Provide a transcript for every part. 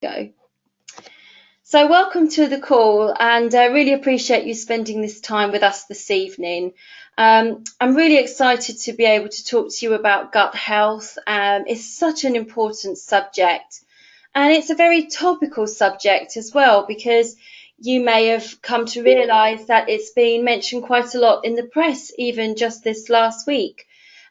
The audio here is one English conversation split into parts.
Go. So welcome to the call, and I really appreciate you spending this time with us this evening. I'm really excited to be able to talk to you about gut health. It's such an important subject, and it's a very topical subject as well, because you may have come to realise that it's been mentioned quite a lot in the press, even just this last week.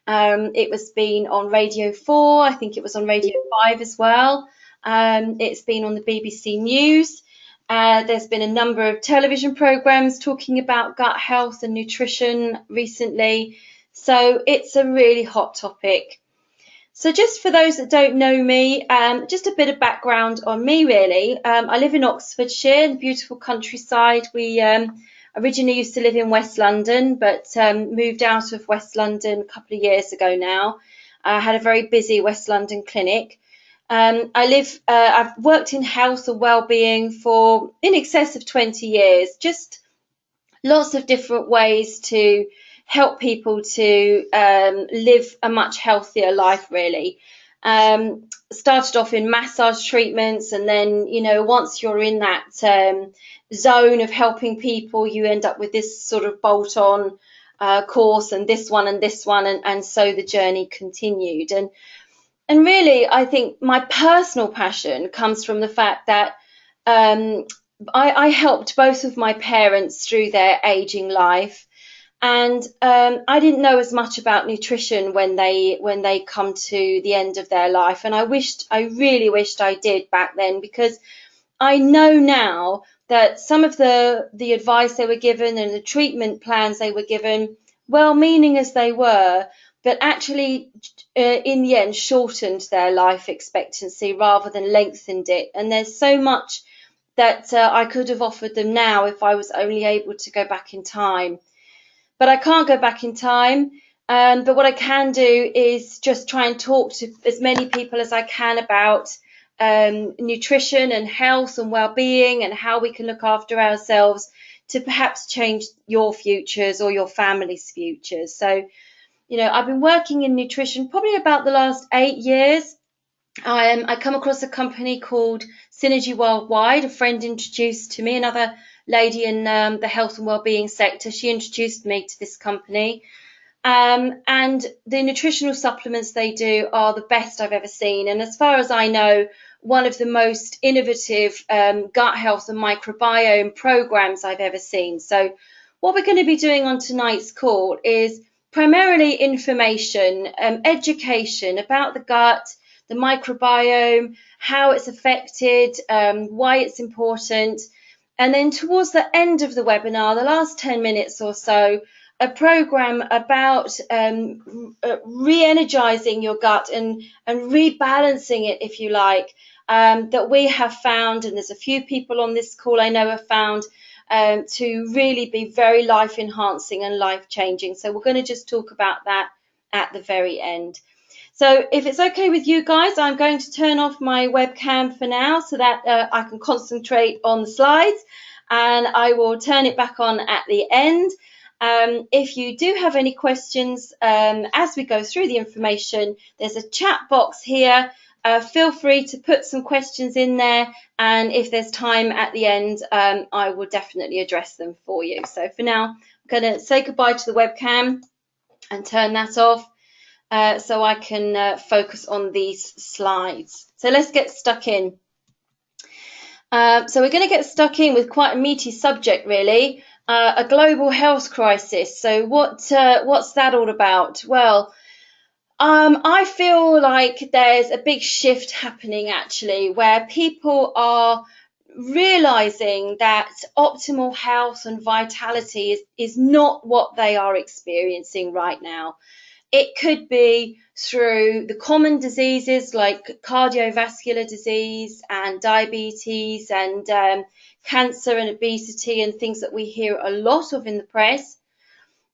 It was been on Radio 4, I think it was on Radio 5 as well. It's been on the BBC News. There's been a number of television programs talking about gut health and nutrition recently. So it's a really hot topic. So just for those that don't know me, just a bit of background on me really. I live in Oxfordshire, in the beautiful countryside. We originally used to live in West London, but moved out of West London a couple of years ago now. I had a very busy West London clinic. I've worked in health and well-being for in excess of 20 years, just lots of different ways to help people to live a much healthier life, really. Started off in massage treatments, and then, once you're in that zone of helping people, you end up with this sort of bolt-on course, and this one and this one, and so the journey continued. And really, I think my personal passion comes from the fact that um, I helped both of my parents through their aging life, and I didn't know as much about nutrition when they come to the end of their life, and I really wished I did back then, because I know now that some of the advice they were given and the treatment plans they were given, well-meaning as they were, but actually in the end shortened their life expectancy rather than lengthened it. And there's so much that I could have offered them now if I was only able to go back in time. But I can't go back in time. But what I can do is just try and talk to as many people as I can about nutrition and health and well-being, and how we can look after ourselves to perhaps change your futures or your family's futures. So, I've been working in nutrition probably about the last 8 years. I come across a company called Synergy Worldwide. A friend introduced to me, another lady in the health and well-being sector. She introduced me to this company. And the nutritional supplements they do are the best I've ever seen. And as far as I know, one of the most innovative gut health and microbiome programs I've ever seen. So what we're going to be doing on tonight's call is primarily information, education about the gut, the microbiome, how it's affected, why it's important. And then towards the end of the webinar, the last 10 minutes or so, a program about re-energizing your gut and rebalancing it, if you like, that we have found, and there's a few people on this call I know have found, to really be very life enhancing and life changing. So we're going to just talk about that at the very end. So if it's okay with you guys, I'm going to turn off my webcam for now so that I can concentrate on the slides, and I will turn it back on at the end. If you do have any questions as we go through the information, there's a chat box here. Feel free to put some questions in there, and if there's time at the end, I will definitely address them for you. So for now, I'm going to say goodbye to the webcam and turn that off so I can focus on these slides. So let's get stuck in. So we're going to get stuck in with quite a meaty subject, really, a global health crisis. So what's that all about? Well, I feel like there's a big shift happening, actually, where people are realizing that optimal health and vitality is not what they are experiencing right now. It could be through the common diseases like cardiovascular disease and diabetes and cancer and obesity and things that we hear a lot of in the press.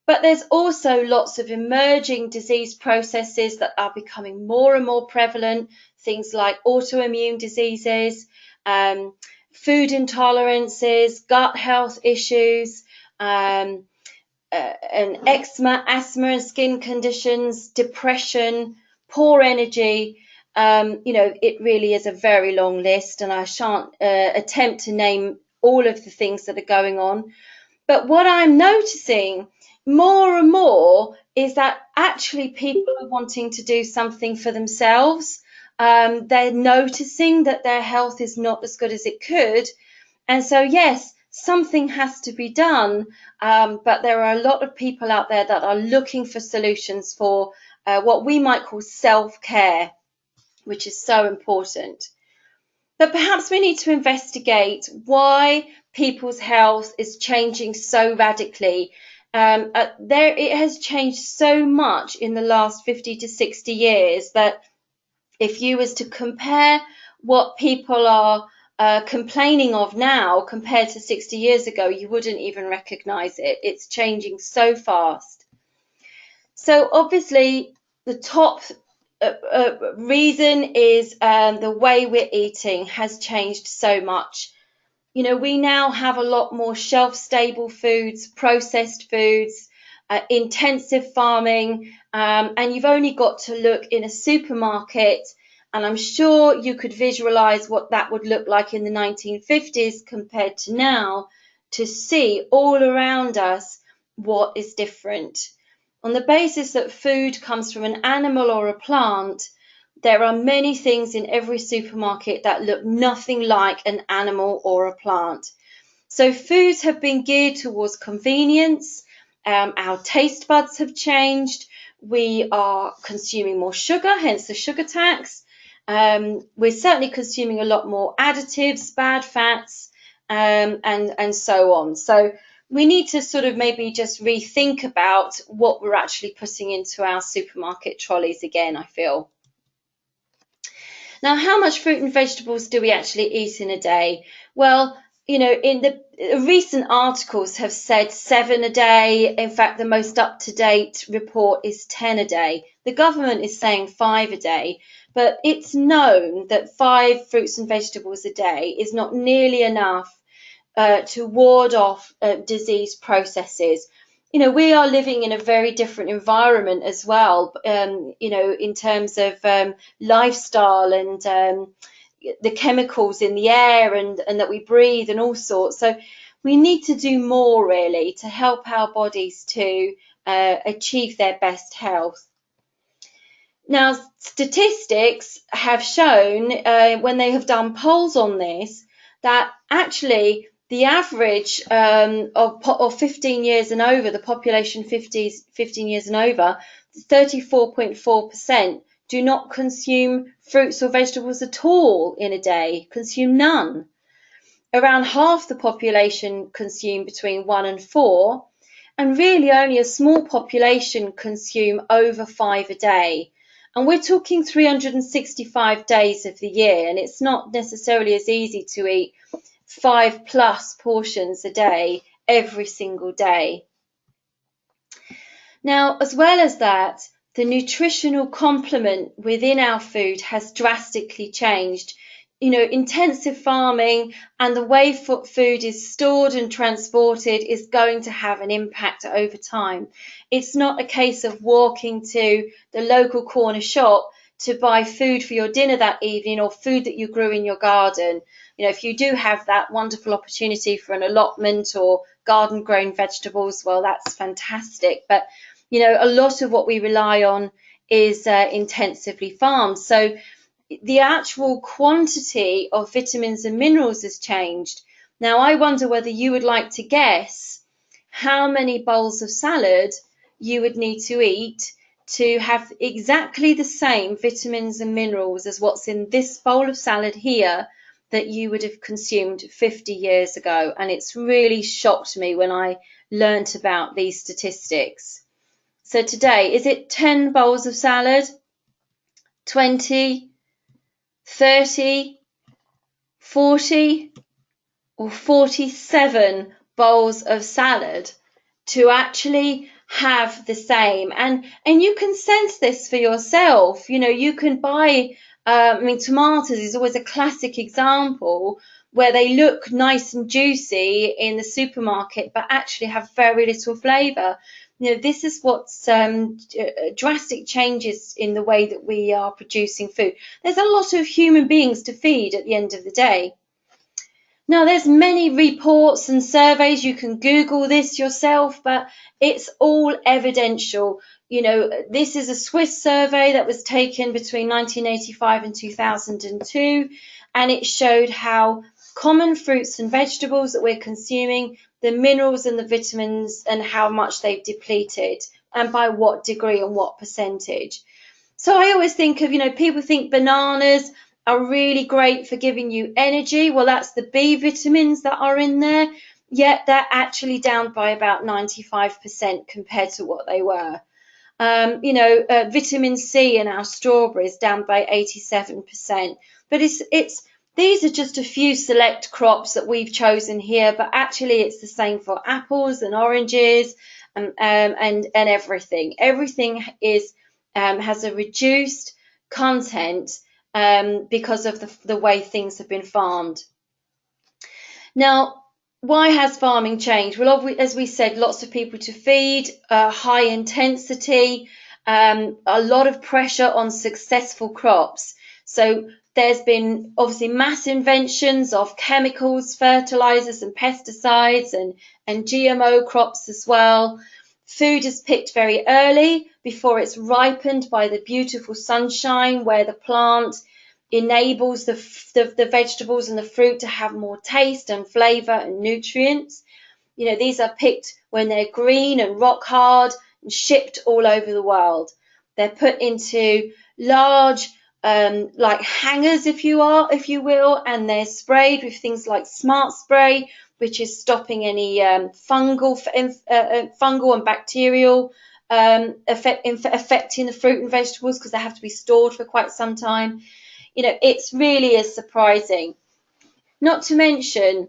But there's also lots of emerging disease processes that are becoming more and more prevalent, things like autoimmune diseases, food intolerances, gut health issues, and eczema, asthma and skin conditions, depression, poor energy, It really is a very long list, and I shan't attempt to name all of the things that are going on. But what I'm noticing more and more is that actually people are wanting to do something for themselves. They're noticing that their health is not as good as it could. And so, yes, something has to be done. But there are a lot of people out there that are looking for solutions for what we might call self-care, which is so important. But perhaps we need to investigate why people's health is changing so radically. It has changed so much in the last 50 to 60 years that if you was to compare what people are complaining of now compared to 60 years ago, you wouldn't even recognize it. It's changing so fast. So obviously, the top reason is the way we're eating has changed so much. We now have a lot more shelf-stable foods, processed foods, intensive farming, and you've only got to look in a supermarket, and I'm sure you could visualize what that would look like in the 1950s compared to now, to see all around us what is different. On the basis that food comes from an animal or a plant, there are many things in every supermarket that look nothing like an animal or a plant. So foods have been geared towards convenience. Our taste buds have changed. We are consuming more sugar, hence the sugar tax. We're certainly consuming a lot more additives, bad fats, and so on. So we need to sort of maybe just rethink about what we're actually putting into our supermarket trolleys again, I feel. Now, how much fruit and vegetables do we actually eat in a day? Well, in the recent articles have said 7 a day. In fact, the most up-to-date report is 10 a day. The government is saying 5 a day, but it's known that 5 fruits and vegetables a day is not nearly enough to ward off disease processes. We are living in a very different environment as well, in terms of lifestyle and the chemicals in the air and that we breathe and all sorts. So we need to do more really to help our bodies to achieve their best health. Now, statistics have shown when they have done polls on this that actually the average of 15 years and over, the population 15 years and over, 34.4% do not consume fruits or vegetables at all in a day, consume none. Around half the population consume between 1 and 4, and really only a small population consume over 5 a day. And we're talking 365 days of the year, and it's not necessarily as easy to eat 5+ portions a day every single day. Now, as well as that, the nutritional complement within our food has drastically changed. Intensive farming and the way food is stored and transported is going to have an impact over time. It's not a case of walking to the local corner shop to buy food for your dinner that evening or food that you grew in your garden. If you do have that wonderful opportunity for an allotment or garden grown vegetables, well, that's fantastic. But, a lot of what we rely on is intensively farmed. So the actual quantity of vitamins and minerals has changed. Now, I wonder whether you would like to guess how many bowls of salad you would need to eat to have exactly the same vitamins and minerals as what's in this bowl of salad here that you would have consumed 50 years ago. And it's really shocked me when I learnt about these statistics. So today, is it 10 bowls of salad? 20? 30, 40, or 47 bowls of salad to actually have the same? And you can sense this for yourself. You can buy, tomatoes is always a classic example where they look nice and juicy in the supermarket, but actually have very little flavour. This is what's drastic changes in the way that we are producing food. There's a lot of human beings to feed at the end of the day. Now, there's many reports and surveys. You can Google this yourself, but it's all evidential. This is a Swiss survey that was taken between 1985 and 2002, and it showed how common fruits and vegetables that we're consuming, the minerals and the vitamins, and how much they've depleted, and by what degree and what percentage. So I always think of, people think bananas are really great for giving you energy. Well, that's the B vitamins that are in there, yet they're actually down by about 95% compared to what they were. Vitamin C in our strawberries down by 87%. But these are just a few select crops that we've chosen here, but actually it's the same for apples and oranges and everything. Everything has a reduced content because of the way things have been farmed. Now, why has farming changed? Well, as we said, lots of people to feed, high intensity, a lot of pressure on successful crops. So there's been obviously mass inventions of chemicals, fertilizers and pesticides and GMO crops as well. Food is picked very early before it's ripened by the beautiful sunshine, where the plant enables the vegetables and the fruit to have more taste and flavor and nutrients. These are picked when they're green and rock hard and shipped all over the world. They're put into large like hangers, if you will, and they're sprayed with things like Smart Spray, which is stopping any fungal and bacterial affecting the fruit and vegetables, because they have to be stored for quite some time. It's really is surprising. Not to mention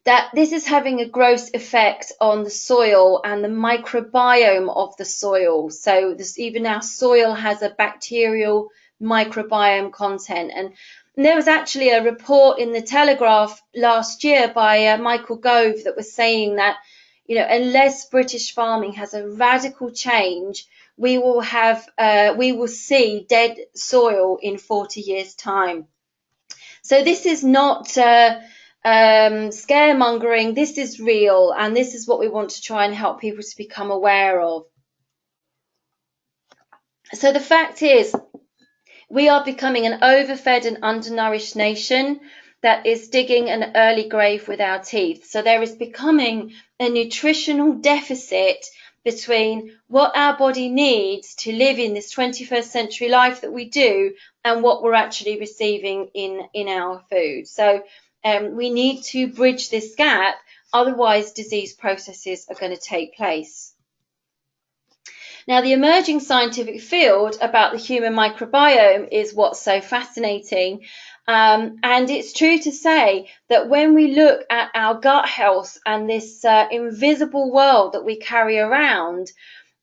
that this is having a gross effect on the soil and the microbiome of the soil. So even our soil has a bacterial microbiome content. And there was actually a report in the Telegraph last year by Michael Gove that was saying that, unless British farming has a radical change, we will see dead soil in 40 years' time. So this is not scaremongering. This is real, and this is what we want to try and help people to become aware of. So the fact is, we are becoming an overfed and undernourished nation that is digging an early grave with our teeth. So there is becoming a nutritional deficit between what our body needs to live in this 21st century life that we do and what we're actually receiving in our food. So we need to bridge this gap, otherwise disease processes are going to take place. Now, the emerging scientific field about the human microbiome is what's so fascinating. And it's true to say that when we look at our gut health and this invisible world that we carry around,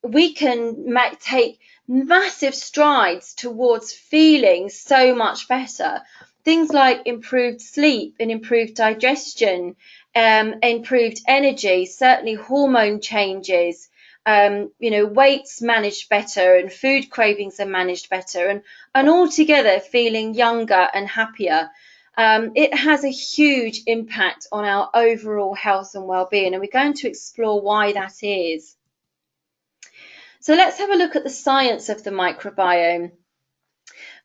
we can take massive strides towards feeling so much better. Things like improved sleep and improved digestion, improved energy, certainly hormone changes, weight's managed better and food cravings are managed better, and altogether feeling younger and happier. It has a huge impact on our overall health and well-being, and we're going to explore why that is. So let's have a look at the science of the microbiome.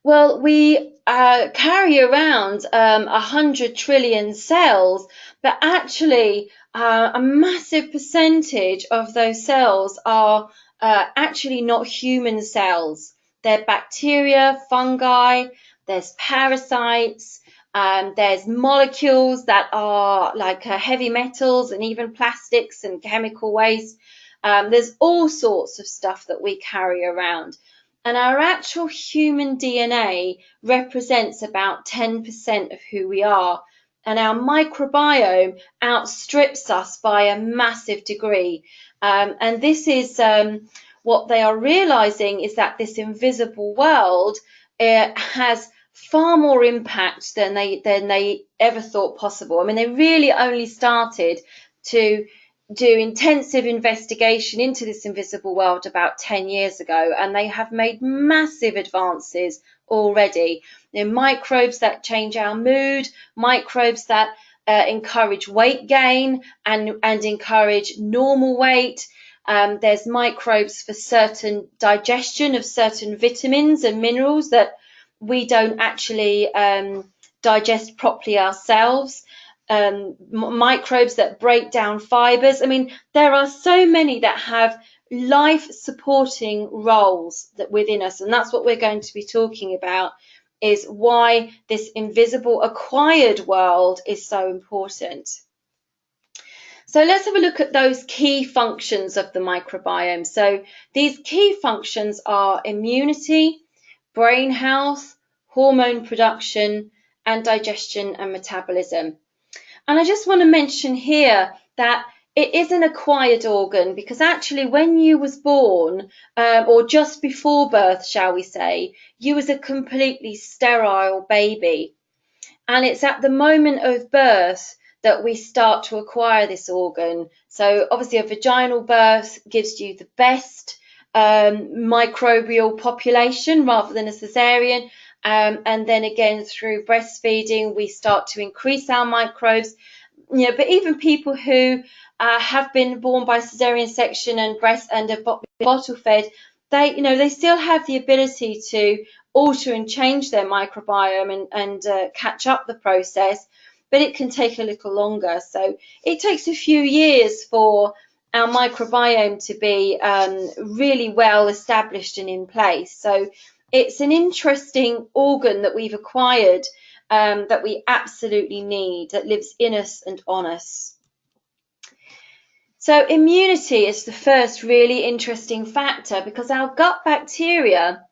Well, we carry around 100 trillion cells, but actually a massive percentage of those cells are actually not human cells. They're bacteria, fungi, there's parasites, there's molecules that are like heavy metals and even plastics and chemical waste. There's all sorts of stuff that we carry around. And our actual human DNA represents about 10% of who we are. And our microbiome outstrips us by a massive degree. And this is what they are realizing, is that this invisible world has far more impact than they ever thought possible. I mean, they really only started to do intensive investigation into this invisible world about 10 years ago, and they have made massive advances already. Microbes that change our mood, microbes that encourage weight gain and encourage normal weight. There's microbes for certain digestion of certain vitamins and minerals that we don't actually digest properly ourselves. Microbes that break down fibers. I mean, there are so many that have life supporting roles that within us, and that's what we're going to be talking about, is why this invisible acquired world is so important. So let's have a look at those key functions of the microbiome. So these key functions are immunity, brain health, hormone production, and digestion and metabolism. And I just want to mention here that it is an acquired organ, because actually when you was born, or just before birth, shall we say, you was a completely sterile baby. And it's at the moment of birth that we start to acquire this organ. So obviously a vaginal birth gives you the best microbial population rather than a cesarean. And then again, through breastfeeding, we start to increase our microbes. But even people who have been born by cesarean section and breast and are bottle fed, they still have the ability to alter and change their microbiome and catch up the process, but it can take a little longer. So it takes a few years for our microbiome to be really well established and in place. So it's an interesting organ that we've acquired, that we absolutely need, that lives in us and on us. So immunity is the first really interesting factor, because our gut bacteria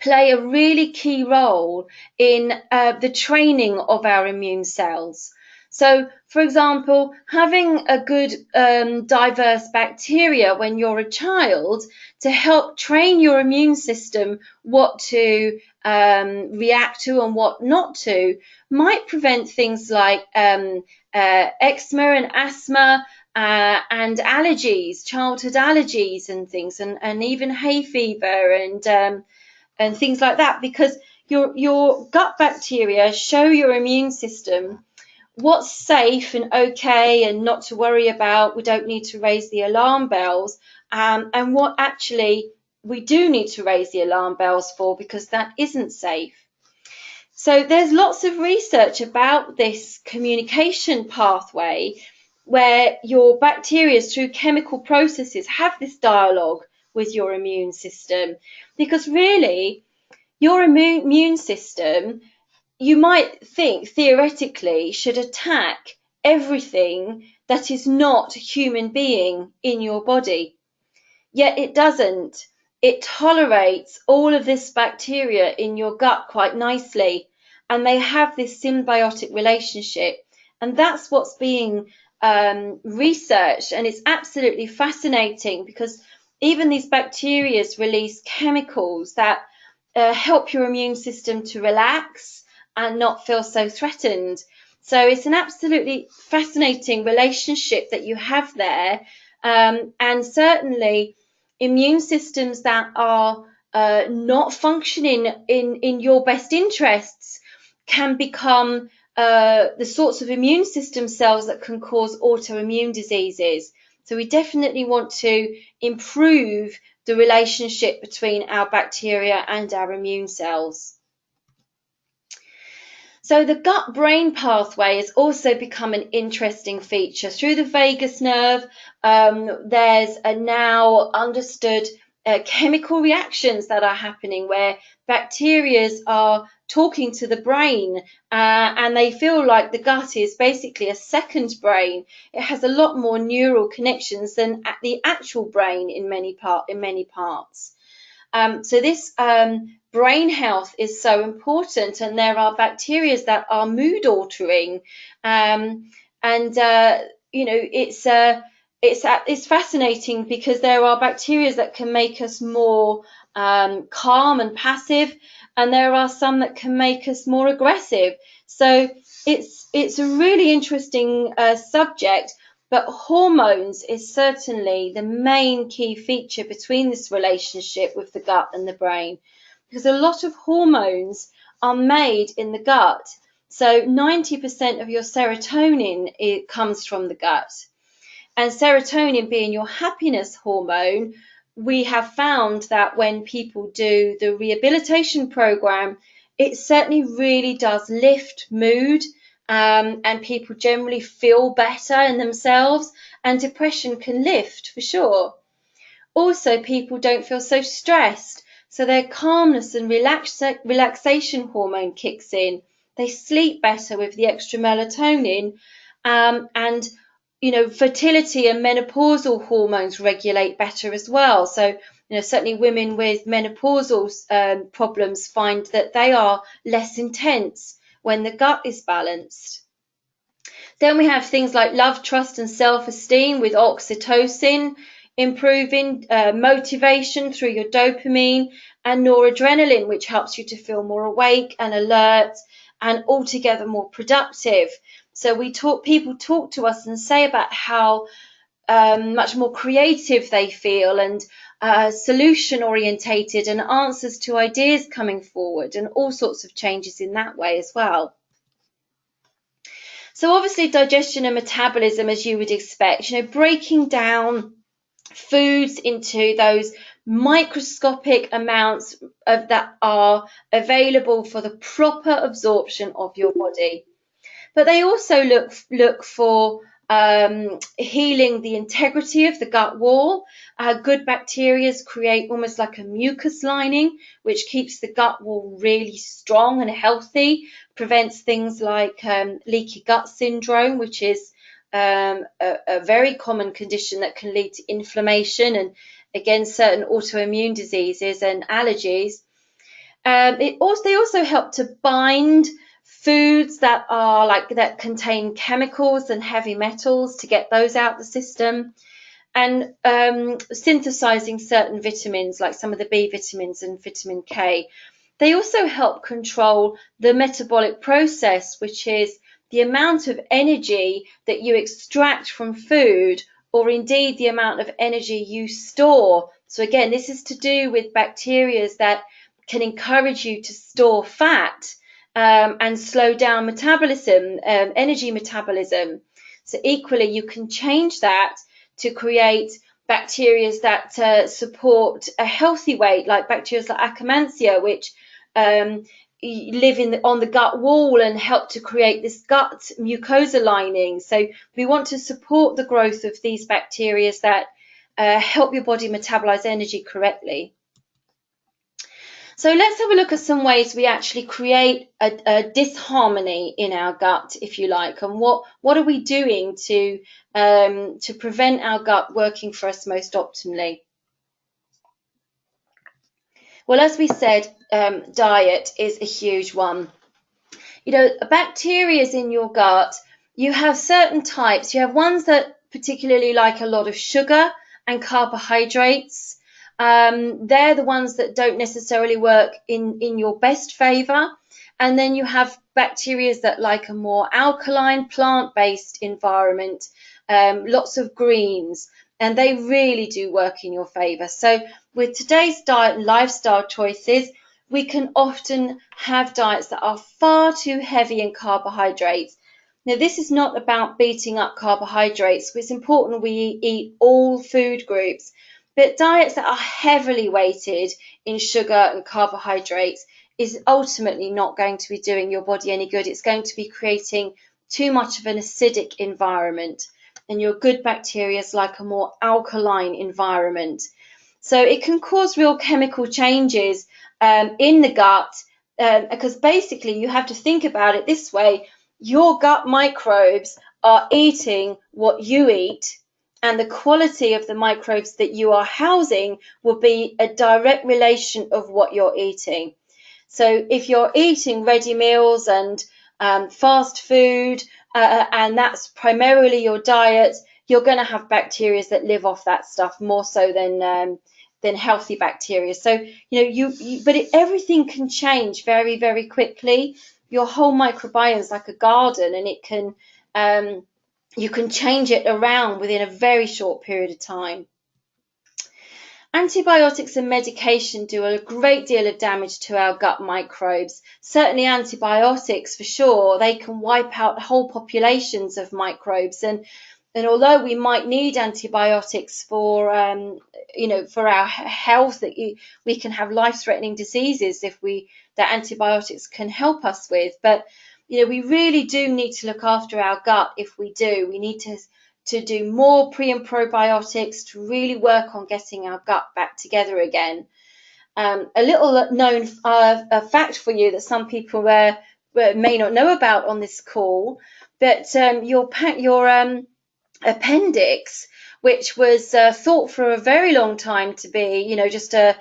play a really key role in the training of our immune cells. So, for example, having a good diverse bacteria when you're a child to help train your immune system what to react to and what not to might prevent things like eczema and asthma, and allergies, childhood allergies and things, and even hay fever and things like that, because your gut bacteria show your immune system what's safe and okay and not to worry about. We don't need to raise the alarm bells, and what actually we do need to raise the alarm bells for, because that isn't safe. So there's lots of research about this communication pathway where your bacteria, through chemical processes, have this dialogue with your immune system, because really your immune system, you might think theoretically, should attack everything that is not a human being in your body. Yet it doesn't. It tolerates all of this bacteria in your gut quite nicely, and they have this symbiotic relationship. And that's what's being researched, and it's absolutely fascinating, because even these bacteria release chemicals that help your immune system to relax and not feel so threatened. So it's an absolutely fascinating relationship that you have there, and certainly immune systems that are not functioning in your best interests can become the sorts of immune system cells that can cause autoimmune diseases. So we definitely want to improve the relationship between our bacteria and our immune cells. So the gut-brain pathway has also become an interesting feature. Through the vagus nerve, there's a now understood chemical reactions that are happening where bacteria are talking to the brain, and they feel like the gut is basically a second brain. It has a lot more neural connections than the actual brain in many parts. So this brain health is so important, and there are bacteria that are mood altering, it's fascinating, because there are bacteria that can make us more calm and passive, and there are some that can make us more aggressive. So it's a really interesting subject, But hormones is certainly the main key feature between this relationship with the gut and the brain, because a lot of hormones are made in the gut. So 90% of your serotonin comes from the gut. And serotonin being your happiness hormone, we have found that when people do the rehabilitation program, it certainly really does lift mood, and people generally feel better in themselves, and depression can lift for sure. Also, people don't feel so stressed, so their calmness and relaxation hormone kicks in. They sleep better with the extra melatonin, and fertility and menopausal hormones regulate better as well. So, certainly women with menopausal problems find that they are less intense when the gut is balanced. Then we have things like love, trust, and self-esteem with oxytocin, improving motivation through your dopamine, and noradrenaline, which helps you to feel more awake and alert and altogether more productive. So people talk to us and say about how much more creative they feel, and solution orientated, and answers to ideas coming forward, and all sorts of changes in that way as well. So obviously digestion and metabolism, as you would expect, breaking down foods into those microscopic amounts that are available for the proper absorption of your body. But they also look for healing the integrity of the gut wall. Good bacteria create almost like a mucus lining, which keeps the gut wall really strong and healthy, prevents things like leaky gut syndrome, which is a very common condition that can lead to inflammation and, again, certain autoimmune diseases and allergies. They also help to bind foods that contain chemicals and heavy metals, to get those out the system, and synthesizing certain vitamins like some of the B vitamins and vitamin K. They also help control the metabolic process, which is the amount of energy that you extract from food, or indeed the amount of energy you store. So again, this is to do with bacteria that can encourage you to store fat, and slow down metabolism, energy metabolism. So equally, you can change that to create bacteria that support a healthy weight, like bacteria like Akkermansia, which live on the gut wall and help to create this gut mucosa lining. So we want to support the growth of these bacteria that help your body metabolize energy correctly. So let's have a look at some ways we actually create a disharmony in our gut, if you like, and what are we doing to prevent our gut working for us most optimally. Well, as we said, diet is a huge one. Bacteria in your gut, you have certain types. You have ones that particularly like a lot of sugar and carbohydrates. They're the ones that don't necessarily work in your best favor. And then you have bacteria that like a more alkaline, plant-based environment, lots of greens, and they really do work in your favor. So with today's diet and lifestyle choices, we can often have diets that are far too heavy in carbohydrates. Now, this is not about beating up carbohydrates. It's important we eat all food groups, but diets that are heavily weighted in sugar and carbohydrates is ultimately not going to be doing your body any good. It's going to be creating too much of an acidic environment, and your good bacteria is like a more alkaline environment. So it can cause real chemical changes in the gut, because basically you have to think about it this way. Your gut microbes are eating what you eat, and the quality of the microbes that you are housing will be a direct relation of what you're eating. So if you're eating ready meals and fast food, and that's primarily your diet, you're going to have bacteria that live off that stuff more so than healthy bacteria. So everything can change very, very quickly. Your whole microbiome is like a garden, and it can you can change it around within a very short period of time. Antibiotics and medication do a great deal of damage to our gut microbes. Certainly antibiotics, for sure, they can wipe out whole populations of microbes. And although we might need antibiotics for, for our health, we can have life-threatening diseases that antibiotics can help us with. But, we really do need to look after our gut. If we do, we need to do more pre and probiotics to really work on getting our gut back together again. A little known fact for you that some people may not know about on this call, that your appendix, which was thought for a very long time to be, just a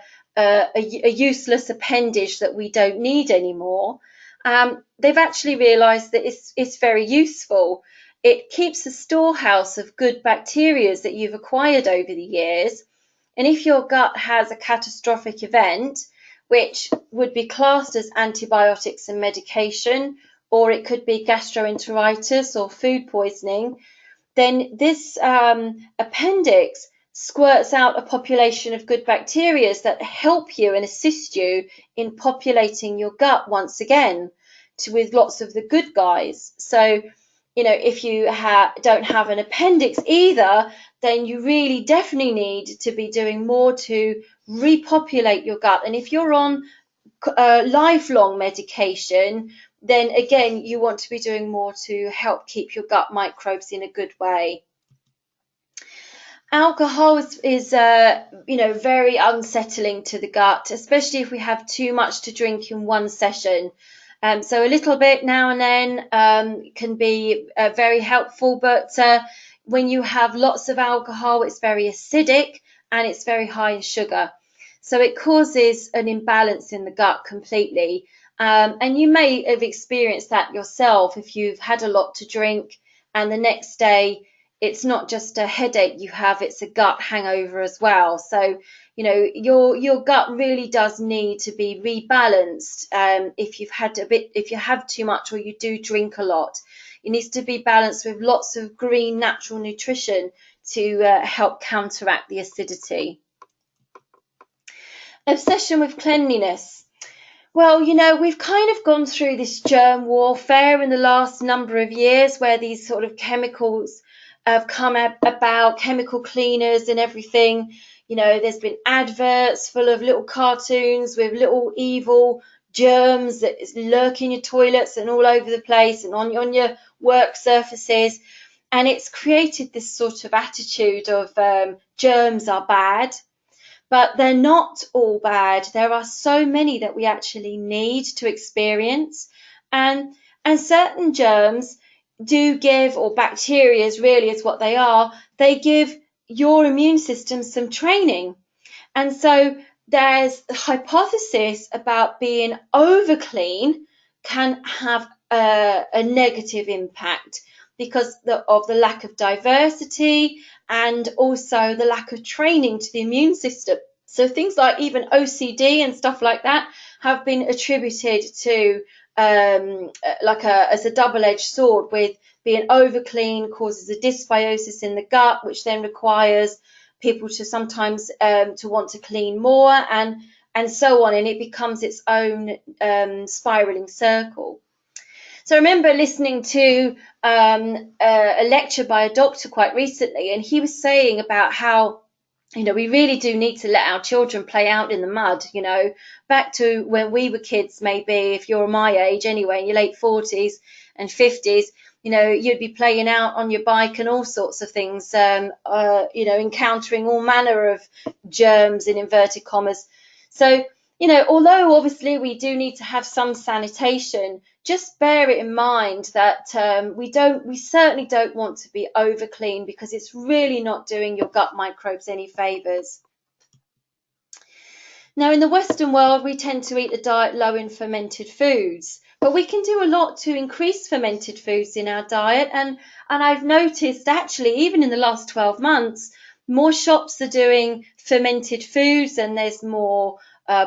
useless appendage that we don't need anymore, they've actually realised that it's very useful. It keeps a storehouse of good bacteria that you've acquired over the years. And if your gut has a catastrophic event, which would be classed as antibiotics and medication, or it could be gastroenteritis or food poisoning, then this appendix squirts out a population of good bacteria that help you and assist you in populating your gut once again with lots of the good guys. So, if you don't have an appendix either, then you really definitely need to be doing more to repopulate your gut. And if you're on lifelong medication, then again, you want to be doing more to help keep your gut microbes in a good way. Alcohol is very unsettling to the gut, especially if we have too much to drink in one session. So a little bit now and then can be very helpful, but when you have lots of alcohol, it's very acidic and it's very high in sugar. So it causes an imbalance in the gut completely. And you may have experienced that yourself if you've had a lot to drink and the next day it's not just a headache you have, it's a gut hangover as well. So, your gut really does need to be rebalanced. If you have too much or you do drink a lot, it needs to be balanced with lots of green natural nutrition to help counteract the acidity. Obsession with cleanliness. Well, we've kind of gone through this germ warfare in the last number of years where these sort of chemicals have come about, chemical cleaners and everything. There's been adverts full of little cartoons with little evil germs that lurk in your toilets and all over the place and on your work surfaces. And it's created this sort of attitude of germs are bad. But they're not all bad. There are so many that we actually need to experience. And certain germs do give, or bacteria really is what they give your immune system some training. And so there's the hypothesis about being over clean can have a negative impact because of the lack of diversity and also the lack of training to the immune system. So things like even OCD and stuff like that have been attributed to as a double-edged sword, with being over clean causes a dysbiosis in the gut, which then requires people to sometimes to want to clean more and so on, and it becomes its own spiraling circle. So I remember listening to a lecture by a doctor quite recently, and he was saying about how we really do need to let our children play out in the mud, back to when we were kids, maybe if you're my age anyway, in your late 40s and 50s, you'd be playing out on your bike and all sorts of things, encountering all manner of germs in inverted commas. So, although obviously we do need to have some sanitation, just bear it in mind that we certainly don't want to be over clean, because it's really not doing your gut microbes any favours. Now, in the Western world, we tend to eat a diet low in fermented foods, but we can do a lot to increase fermented foods in our diet. And I've noticed actually, even in the last 12 months, more shops are doing fermented foods, and there's more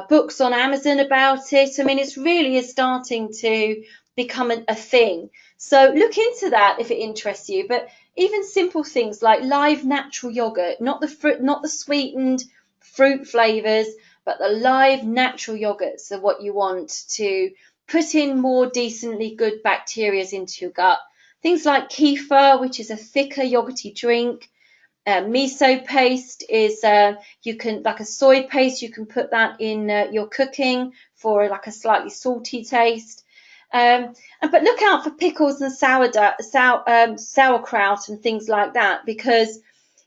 books on Amazon about it. I mean, it really is starting to become a thing. So look into that if it interests you. But even simple things like live natural yogurt, not the fruit, not the sweetened fruit flavors, but the live natural yogurts are what you want to put in more decently good bacteria into your gut. Things like kefir, which is a thicker yogurty drink. Miso paste is you can, like a soy paste, you can put that in your cooking for like a slightly salty taste. But look out for pickles and sauerkraut and things like that, because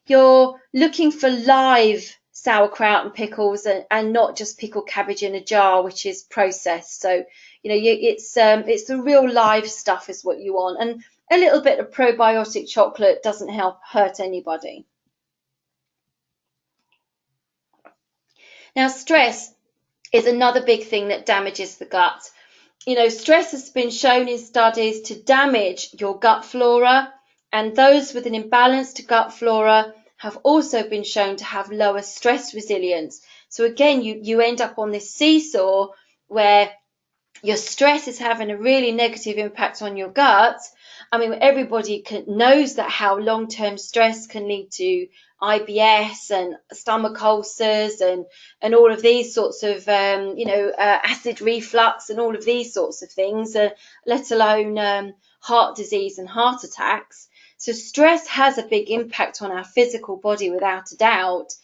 you're looking for live sauerkraut and pickles, and not just pickled cabbage in a jar, which is processed. So it's the real live stuff is what you want, and a little bit of probiotic chocolate doesn't hurt anybody. Now, stress is another big thing that damages the gut. Stress has been shown in studies to damage your gut flora, and those with an imbalanced gut flora have also been shown to have lower stress resilience. So again, you end up on this seesaw where your stress is having a really negative impact on your gut. I mean, everybody knows that how long-term stress can lead to IBS and stomach ulcers and all of these sorts of acid reflux and all of these sorts of things, let alone heart disease and heart attacks. So stress has a big impact on our physical body without a doubt.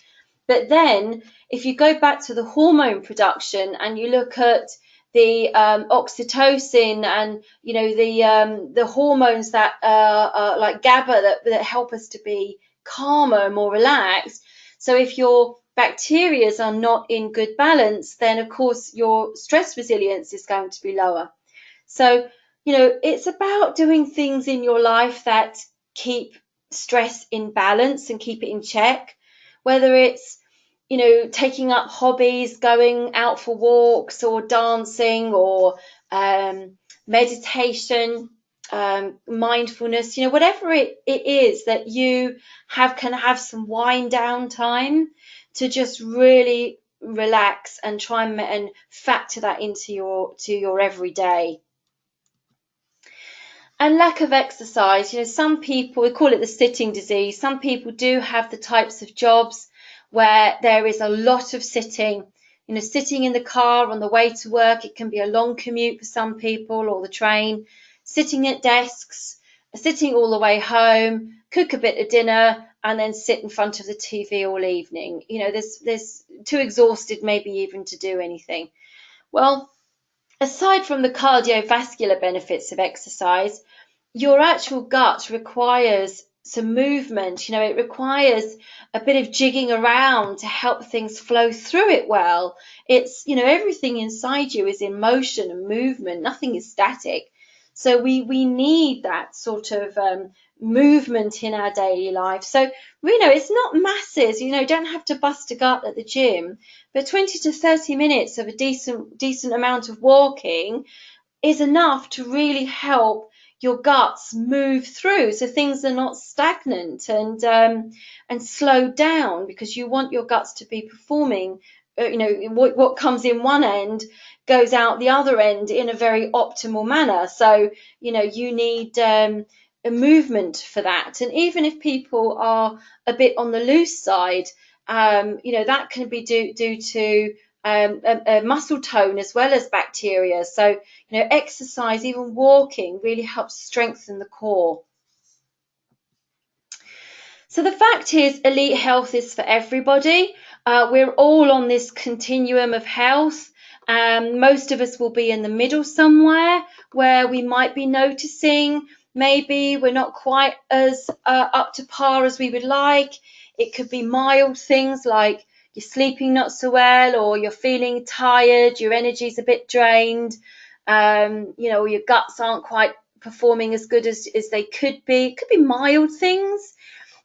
But then, if you go back to the hormone production and you look at the oxytocin and the hormones that are like GABA that help us to be calmer, more relaxed. So if your bacteria are not in good balance, then of course your stress resilience is going to be lower. So it's about doing things in your life that keep stress in balance and keep it in check, whether it's taking up hobbies, going out for walks or dancing or meditation, mindfulness, whatever it is that you can have some wind down time to just really relax and try and factor that into your everyday. And lack of exercise, some people, we call it the sitting disease. Some people do have the types of jobs where there is a lot of sitting, sitting in the car on the way to work. It can be a long commute for some people, or the train, sitting at desks, sitting all the way home, cook a bit of dinner, and then sit in front of the TV all evening. There's too exhausted maybe even to do anything. Well, aside from the cardiovascular benefits of exercise, your actual gut requires some movement. It requires a bit of jigging around to help things flow through it well. It's, everything inside you is in motion and movement. Nothing is static. So we need that sort of movement in our daily life. So it's not masses. Don't have to bust a gut at the gym, but 20 to 30 minutes of a decent amount of walking is enough to really help your guts move through, so things are not stagnant and slow down, because you want your guts to be performing. What comes in one end goes out the other end in a very optimal manner. So you need a movement for that. And even if people are a bit on the loose side, that can be due to a muscle tone as well as bacteria. So exercise, even walking, really helps strengthen the core. So the fact is, elite health is for everybody. We're all on this continuum of health. Most of us will be in the middle somewhere, where we might be noticing maybe we're not quite as up to par as we would like. It could be mild things like you're sleeping not so well, or you're feeling tired, your energy's a bit drained, or your guts aren't quite performing as good as they could be. It could be mild things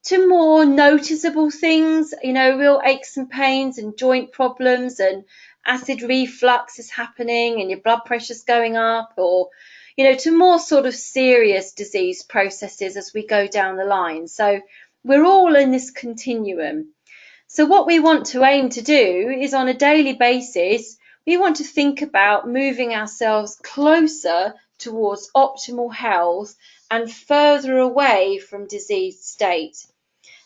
to more noticeable things, real aches and pains and joint problems and acid reflux is happening and your blood pressure's going up, or, to more sort of serious disease processes as we go down the line. So we're all in this continuum. So what we want to aim to do is, on a daily basis, we want to think about moving ourselves closer towards optimal health and further away from diseased state.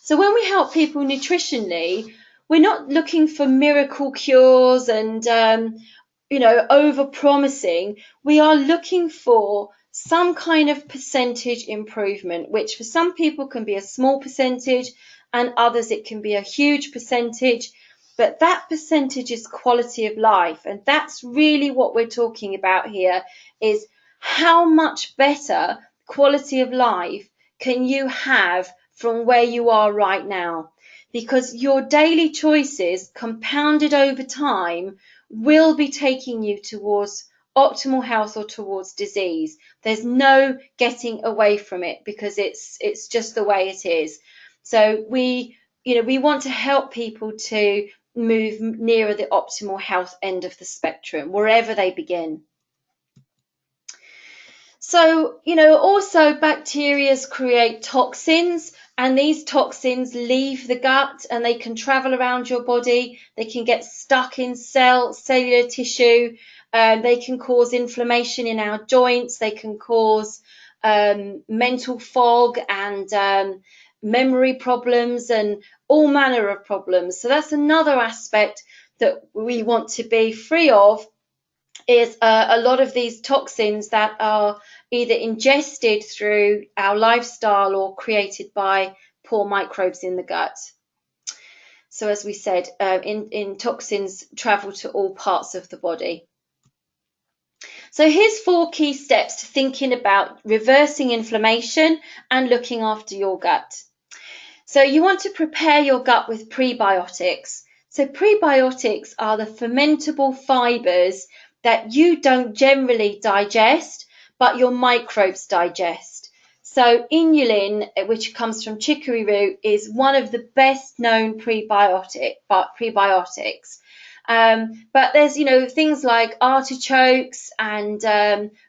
So when we help people nutritionally, we're not looking for miracle cures and over promising. We are looking for some kind of percentage improvement, which for some people can be a small percentage and others it can be a huge percentage. But that percentage is quality of life. And that's really what we're talking about here, is how much better quality of life can you have from where you are right now? Because your daily choices compounded over time will be taking you towards optimal health or towards disease. There's no getting away from it, because it's just the way it is. So we want to help people to move nearer the optimal health end of the spectrum, wherever they begin. So, also bacteria create toxins, and these toxins leave the gut and they can travel around your body. They can get stuck in cellular tissue. They can cause inflammation in our joints. They can cause mental fog and memory problems and all manner of problems. So that's another aspect that we want to be free of, is a lot of these toxins that are either ingested through our lifestyle or created by poor microbes in the gut. So as we said, in toxins travel to all parts of the body. So here's 4 key steps to thinking about reversing inflammation and looking after your gut. So you want to prepare your gut with prebiotics. So prebiotics are the fermentable fibers that you don't generally digest, but your microbes digest. So inulin, which comes from chicory root, is one of the best known prebiotics. But there's, things like artichokes and,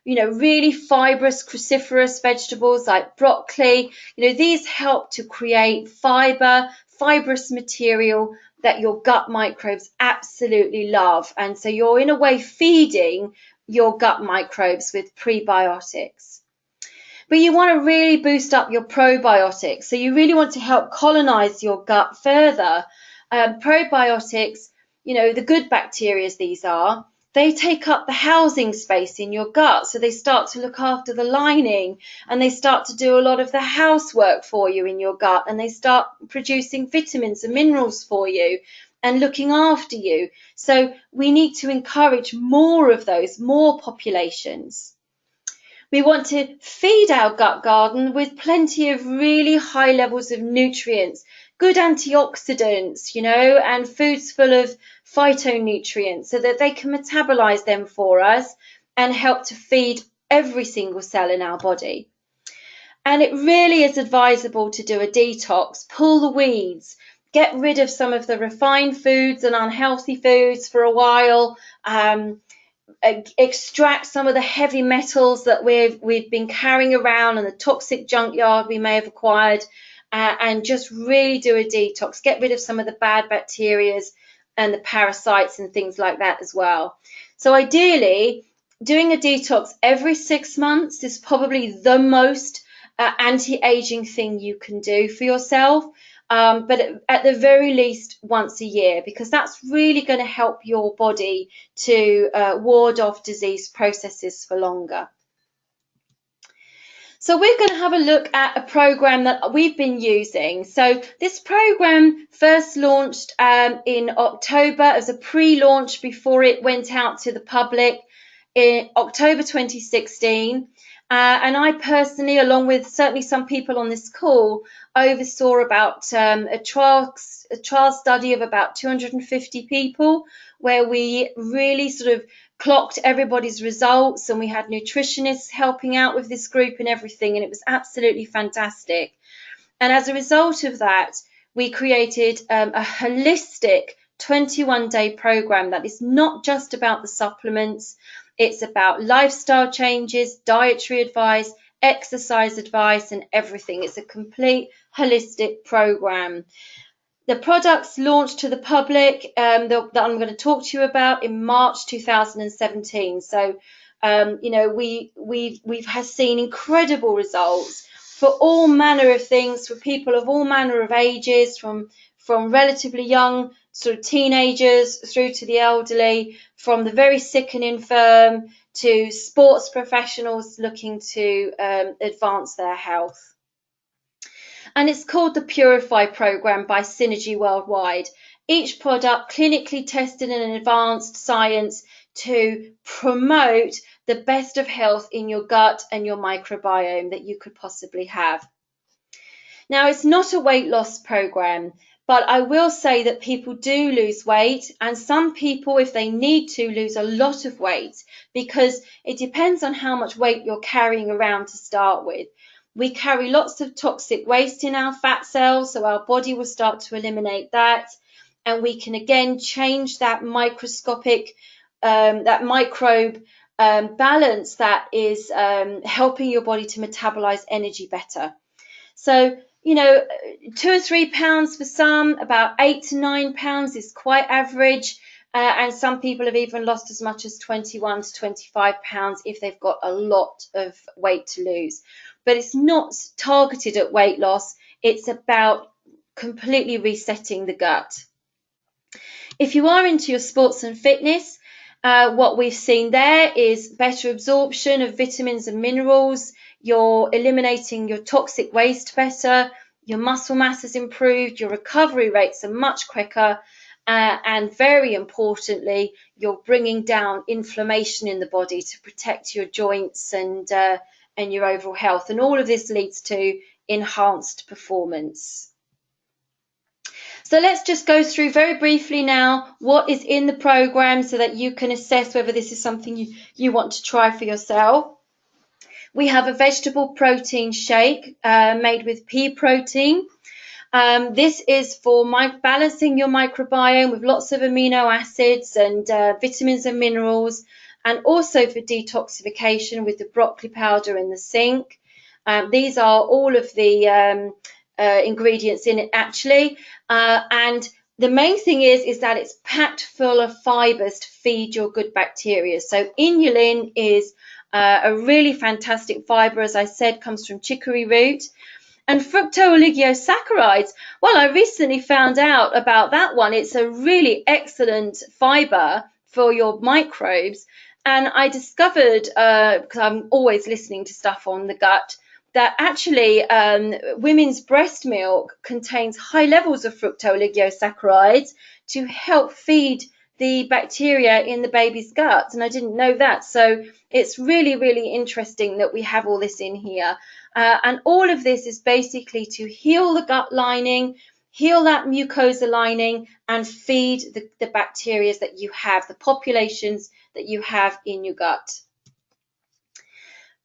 really fibrous cruciferous vegetables like broccoli. These help to create fibrous material that your gut microbes absolutely love. And so you're in a way feeding your gut microbes with prebiotics. But you want to really boost up your probiotics. So you really want to help colonize your gut further. Probiotics, the good bacteria these are, they take up the housing space in your gut. So they start to look after the lining and they start to do a lot of the housework for you in your gut, and they start producing vitamins and minerals for you and looking after you. So we need to encourage more of those, more populations. We want to feed our gut garden with plenty of really high levels of nutrients, good antioxidants, and foods full of phytonutrients so that they can metabolize them for us and help to feed every single cell in our body. And it really is advisable to do a detox, pull the weeds, get rid of some of the refined foods and unhealthy foods for a while, extract some of the heavy metals that we've been carrying around and the toxic junkyard we may have acquired, and just really do a detox, get rid of some of the bad bacteria and the parasites and things like that as well. So ideally, doing a detox every 6 months is probably the most anti-aging thing you can do for yourself. But at the very least once a year, because that's really going to help your body to ward off disease processes for longer. So we're going to have a look at a program that we've been using. So this program first launched in October as a pre-launch before it went out to the public in October 2016. And I personally, along with certainly some people on this call, oversaw about a trial study of about 250 people, where we really sort of clocked everybody's results, and we had nutritionists helping out with this group and everything, and it was absolutely fantastic. And as a result of that, we created a holistic 21-day program that is not just about the supplements. It's about lifestyle changes, dietary advice, exercise advice, and everything. It's a complete holistic program. The products launched to the public that I'm going to talk to you about in March 2017. So You know, we've has seen incredible results for all manner of things, for people of all manner of ages, from relatively young sort of teenagers through to the elderly, from the very sick and infirm to sports professionals looking to advance their health. And it's called the Purify program by Synergy Worldwide. Each product clinically tested in advanced science to promote the best of health in your gut and your microbiome that you could possibly have. Now, it's not a weight loss program, but I will say that people do lose weight, and some people, if they need to, lose a lot of weight, because it depends on how much weight you're carrying around to start with. We carry lots of toxic waste in our fat cells, so our body will start to eliminate that, and we can again change that microscopic, that microbe balance that is helping your body to metabolize energy better. So, you know, 2 or 3 pounds for some, about 8 to 9 pounds is quite average. And some people have even lost as much as 21 to 25 pounds if they've got a lot of weight to lose. But it's not targeted at weight loss. It's about completely resetting the gut. If you are into your sports and fitness, what we've seen there is better absorption of vitamins and minerals. You're eliminating your toxic waste better. Your muscle mass has improved. Your recovery rates are much quicker. And very importantly, you're bringing down inflammation in the body to protect your joints and your overall health. And all of this leads to enhanced performance. So let's just go through very briefly now what is in the program so that you can assess whether this is something you want to try for yourself. We have a vegetable protein shake made with pea protein. This is for balancing your microbiome with lots of amino acids and vitamins and minerals, and also for detoxification with the broccoli powder and the zinc. These are all of the ingredients in it actually, and the main thing is that it's packed full of fibers to feed your good bacteria. So inulin is a really fantastic fiber, as I said, comes from chicory root. And fructooligosaccharides, well, I recently found out about that one. It's a really excellent fiber for your microbes. And I discovered, because I'm always listening to stuff on the gut, that actually women's breast milk contains high levels of fructooligosaccharides to help feed the bacteria in the baby's gut. And I didn't know that. So it's really, really interesting that we have all this in here. And all of this is basically to heal the gut lining, heal that mucosa lining, and feed the bacteria that you have, the populations that you have in your gut.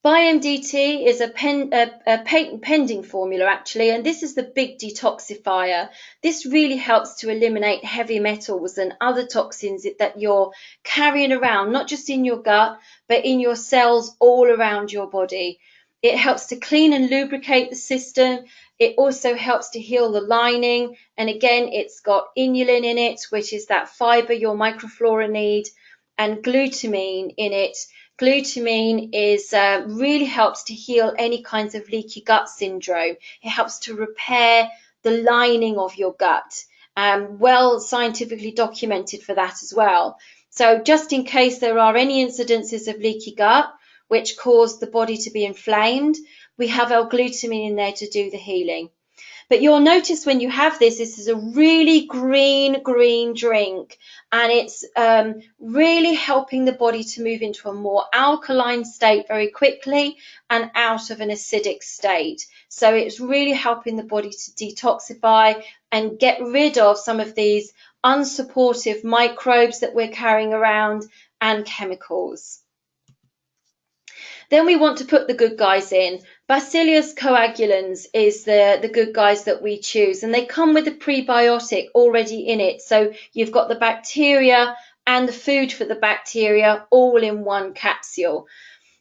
BioMDT is a patent pending formula actually, and this is the big detoxifier. This really helps to eliminate heavy metals and other toxins that you're carrying around, not just in your gut, but in your cells all around your body. It helps to clean and lubricate the system. It also helps to heal the lining. And again, it's got inulin in it, which is that fiber your microflora need, and glutamine in it. Glutamine is really helps to heal any kinds of leaky gut syndrome. It helps to repair the lining of your gut. Well scientifically documented for that as well. So just in case there are any incidences of leaky gut, which cause the body to be inflamed, we have L-glutamine in there to do the healing. But you'll notice when you have this is a really green drink, and it's really helping the body to move into a more alkaline state very quickly and out of an acidic state. So it's really helping the body to detoxify and get rid of some of these unsupportive microbes that we're carrying around and chemicals. Then we want to put the good guys in. Bacillus coagulans is the good guys that we choose, and they come with a prebiotic already in it. So you've got the bacteria and the food for the bacteria all in one capsule.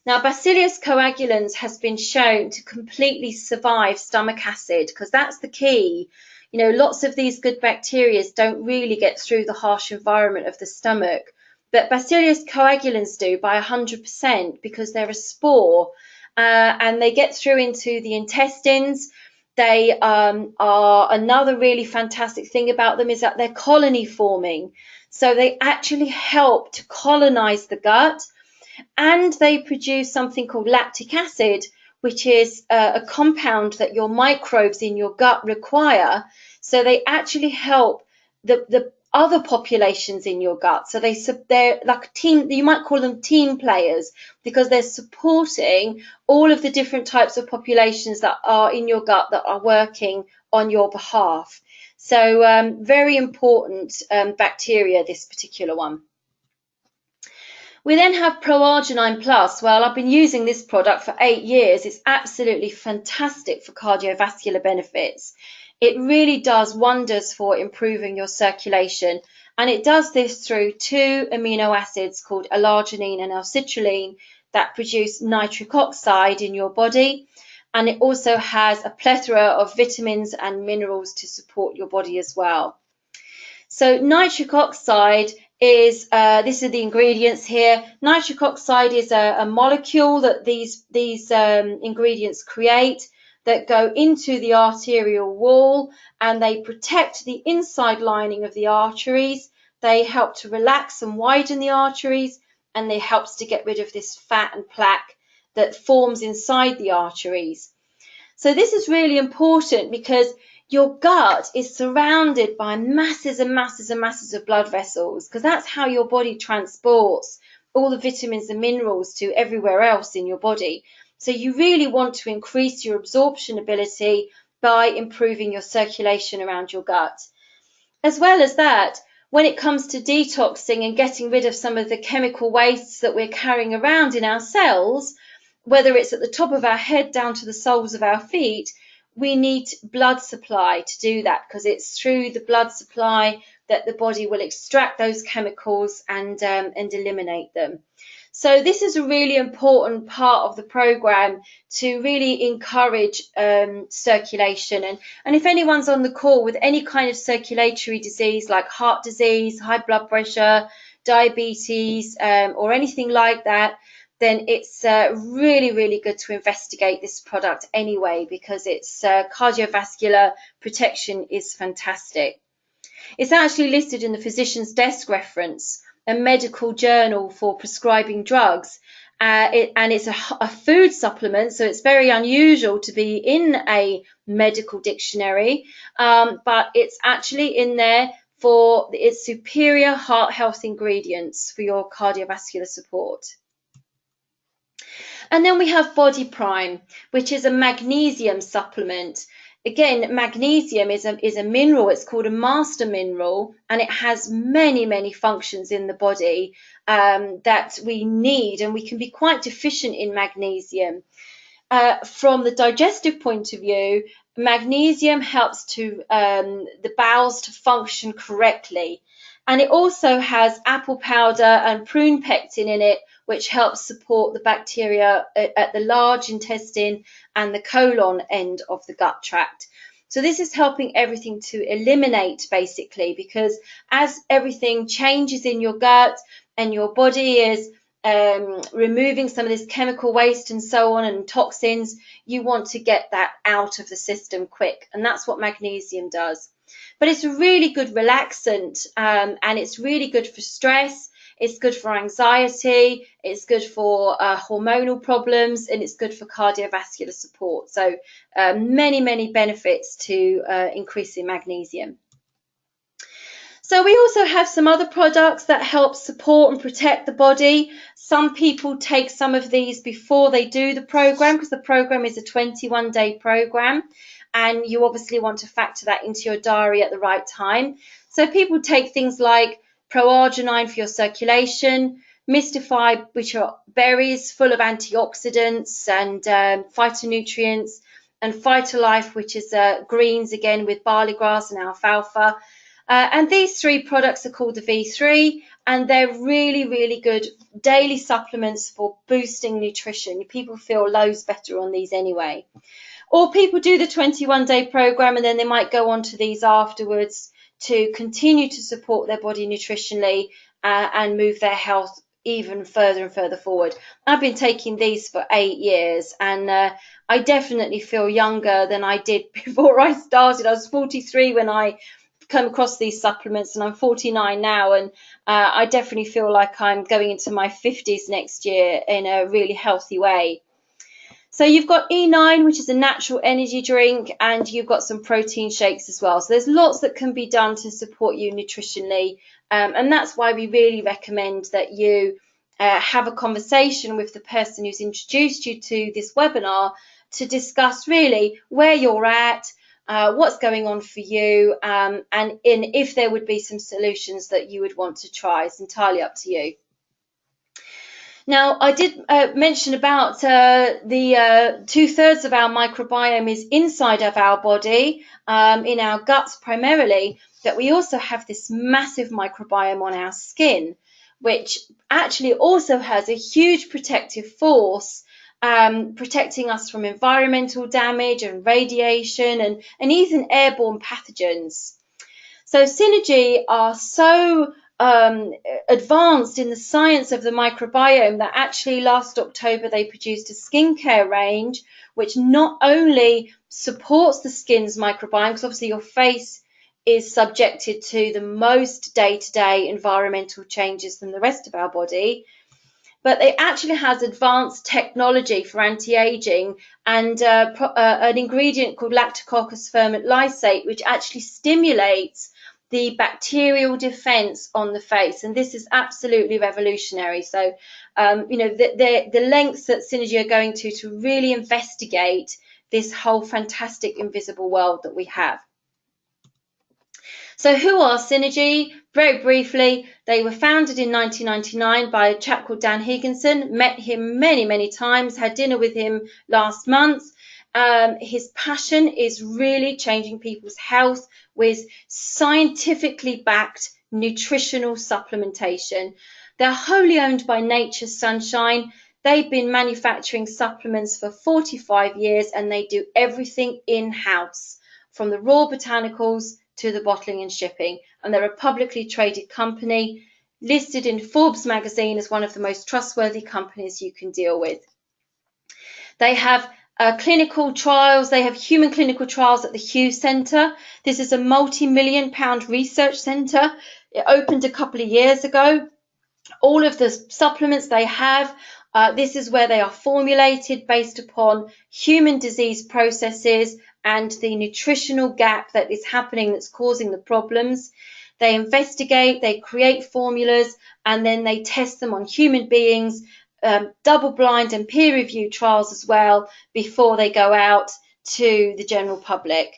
Now, Bacillus coagulans has been shown to completely survive stomach acid, because that's the key. You know, lots of these good bacteria don't really get through the harsh environment of the stomach. but Bacillus coagulans do by 100% because they're a spore, and they get through into the intestines. They are another really fantastic thing about them is that they're colony forming. So they actually help to colonize the gut, and they produce something called lactic acid, which is a compound that your microbes in your gut require. So they actually help the other populations in your gut. So they're like a team, you might call them team players, because they're supporting all of the different types of populations that are in your gut that are working on your behalf. So very important bacteria, this particular one. We then have Pro-Arginine Plus. Well, I've been using this product for 8 years. It's absolutely fantastic for cardiovascular benefits. It really does wonders for improving your circulation, and it does this through 2 amino acids called L-arginine and L-citrulline that produce nitric oxide in your body, and it also has a plethora of vitamins and minerals to support your body as well. So nitric oxide is, these are the ingredients here. Nitric oxide is a molecule that these ingredients create that go into the arterial wall, and they protect the inside lining of the arteries. They help to relax and widen the arteries, and they help to get rid of this fat and plaque that forms inside the arteries. So this is really important because your gut is surrounded by masses and masses and masses of blood vessels, because that's how your body transports all the vitamins and minerals to everywhere else in your body. So you really want to increase your absorption ability by improving your circulation around your gut. As well as that, when it comes to detoxing and getting rid of some of the chemical wastes that we're carrying around in our cells, whether it's at the top of our head down to the soles of our feet, we need blood supply to do that, because it's through the blood supply that the body will extract those chemicals and eliminate them. So this is a really important part of the program to really encourage circulation. And if anyone's on the call with any kind of circulatory disease like heart disease, high blood pressure, diabetes, or anything like that, then it's really, really good to investigate this product anyway, because its cardiovascular protection is fantastic. It's actually listed in the physician's desk reference, a medical journal for prescribing drugs, and it's a food supplement, so it's very unusual to be in a medical dictionary, but it's actually in there for its superior heart health ingredients for your cardiovascular support. And then we have Body Prime, which is a magnesium supplement. Again, magnesium is a mineral. It's called a master mineral, and it has many, many functions in the body that we need, and we can be quite deficient in magnesium. From the digestive point of view, magnesium helps to the bowels to function correctly. And it also has apple powder and prune pectin in it, which helps support the bacteria at the large intestine and the colon end of the gut tract. So this is helping everything to eliminate, basically, because as everything changes in your gut and your body is removing some of this chemical waste and so on and toxins, you want to get that out of the system quick, and that's what magnesium does. But it's a really good relaxant, and it's really good for stress. It's good for anxiety, it's good for hormonal problems, and it's good for cardiovascular support. So many, many benefits to increasing magnesium. So we also have some other products that help support and protect the body. Some people take some of these before they do the program, because the program is a 21-day program, and you obviously want to factor that into your diary at the right time. So people take things like Pro-Arginine for your circulation, Mystify, which are berries full of antioxidants and phytonutrients, and Phytolife, which is greens again with barley grass and alfalfa. And these 3 products are called the V3, and they're really, really good daily supplements for boosting nutrition. People feel loads better on these anyway. Or people do the 21-day program and then they might go on to these afterwards to continue to support their body nutritionally and move their health even further and further forward. I've been taking these for 8 years, and I definitely feel younger than I did before I started. I was 43 when I come across these supplements, and I'm 49 now, and I definitely feel like I'm going into my 50s next year in a really healthy way. So you've got E9, which is a natural energy drink, and you've got some protein shakes as well. So there's lots that can be done to support you nutritionally, and that's why we really recommend that you have a conversation with the person who's introduced you to this webinar to discuss really where you're at, what's going on for you, and if there would be some solutions that you would want to try. It's entirely up to you. Now, I did mention about the 2/3 of our microbiome is inside of our body, in our guts primarily, that we also have this massive microbiome on our skin, which actually also has a huge protective force, protecting us from environmental damage and radiation and even airborne pathogens. So Synergy are so advanced in the science of the microbiome that actually last October they produced a skincare range which not only supports the skin's microbiome, because obviously your face is subjected to the most day-to-day environmental changes than the rest of our body, but it actually has advanced technology for anti-aging and an ingredient called lactococcus ferment lysate, which actually stimulates the bacterial defense on the face. And this is absolutely revolutionary. So, the lengths that Synergy are going to really investigate this whole fantastic invisible world that we have. So who are Synergy? Very briefly, they were founded in 1999 by a chap called Dan Higginson. Met him many, many times, had dinner with him last month. His passion is really changing people's health with scientifically backed nutritional supplementation. They're wholly owned by Nature's Sunshine. They've been manufacturing supplements for 45 years, and they do everything in-house, from the raw botanicals to the bottling and shipping. And they're a publicly traded company, listed in Forbes magazine as one of the most trustworthy companies you can deal with. They have clinical trials. They have human clinical trials at the Hughes Centre. This is a multi-million-pound research centre. It opened a couple of years ago. All of the supplements they have, this is where they are formulated based upon human disease processes and the nutritional gap that is happening that's causing the problems. They investigate, they create formulas, and then they test them on human beings, double-blind and peer-reviewed trials as well before they go out to the general public.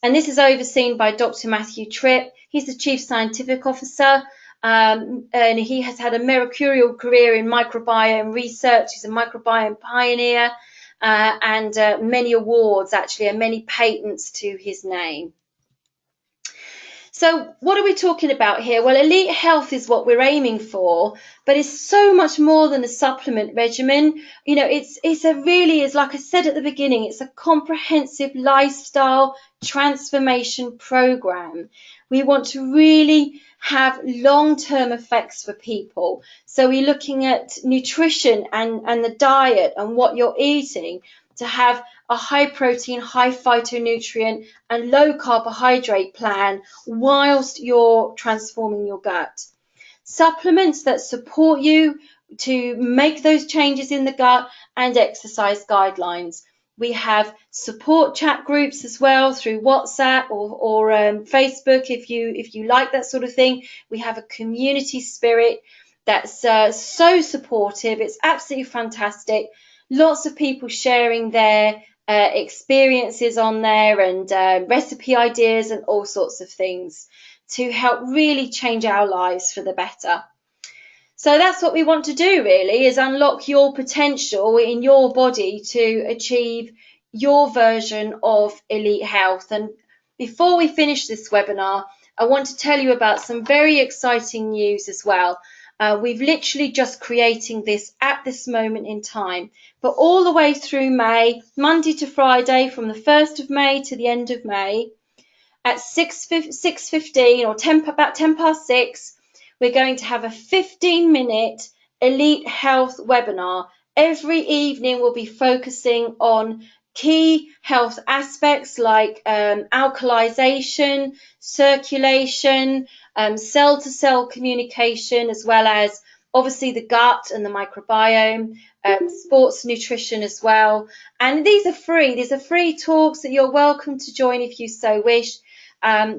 And this is overseen by Dr. Matthew Tripp. He's the Chief Scientific Officer, and he has had a mercurial career in microbiome research. He's a microbiome pioneer, and many awards actually, and many patents to his name. So what are we talking about here? Well, elite health is what we're aiming for, but it's so much more than a supplement regimen. You know, it's a really, is like I said at the beginning, it's a comprehensive lifestyle transformation program. We want to really have long-term effects for people. So we're looking at nutrition and the diet and what you're eating to have a high protein, high phytonutrient and low carbohydrate plan whilst you're transforming your gut. Supplements that support you to make those changes in the gut, and exercise guidelines. We have support chat groups as well through WhatsApp or Facebook if you like that sort of thing. We have a community spirit that's so supportive. It's absolutely fantastic. Lots of people sharing their experiences on there, and recipe ideas and all sorts of things to help really change our lives for the better. So that's what we want to do, really, is unlock your potential in your body to achieve your version of elite health. And before we finish this webinar, I want to tell you about some very exciting news as well. We've literally just creating this at this moment in time, but all the way through May, Monday to Friday, from the 1st of May to the end of May, at 6:15 or about 10 past 6, we're going to have a 15-minute Elite Health webinar. Every evening we'll be focusing on key health aspects like alkalization, circulation, cell-to-cell communication, as well as obviously the gut and the microbiome, sports nutrition as well. And these are free. These are free talks that you're welcome to join if you so wish.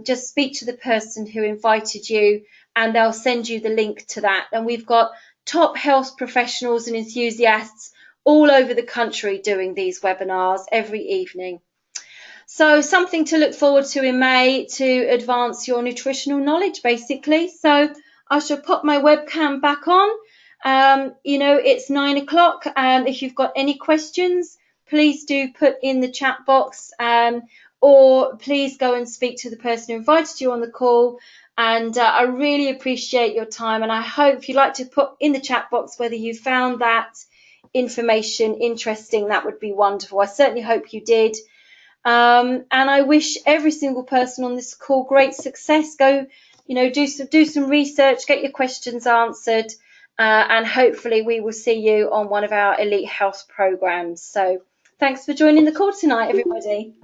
Just speak to the person who invited you and they'll send you the link to that. And we've got top health professionals and enthusiasts all over the country doing these webinars every evening. So something to look forward to in May to advance your nutritional knowledge, basically. So I shall pop my webcam back on. It's 9 o'clock. If you've got any questions, please do put in the chat box, or please go and speak to the person who invited you on the call. And I really appreciate your time. And I hope if you'd like to put in the chat box whether you found that information interesting, that would be wonderful. I certainly hope you did. And I wish every single person on this call great success. Go, do some research, get your questions answered, and hopefully we will see you on one of our Elite Health programs. So thanks for joining the call tonight, everybody.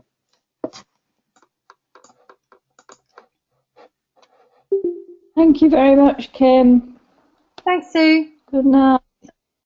Thank you very much, Kim. Thanks, Sue. Good night.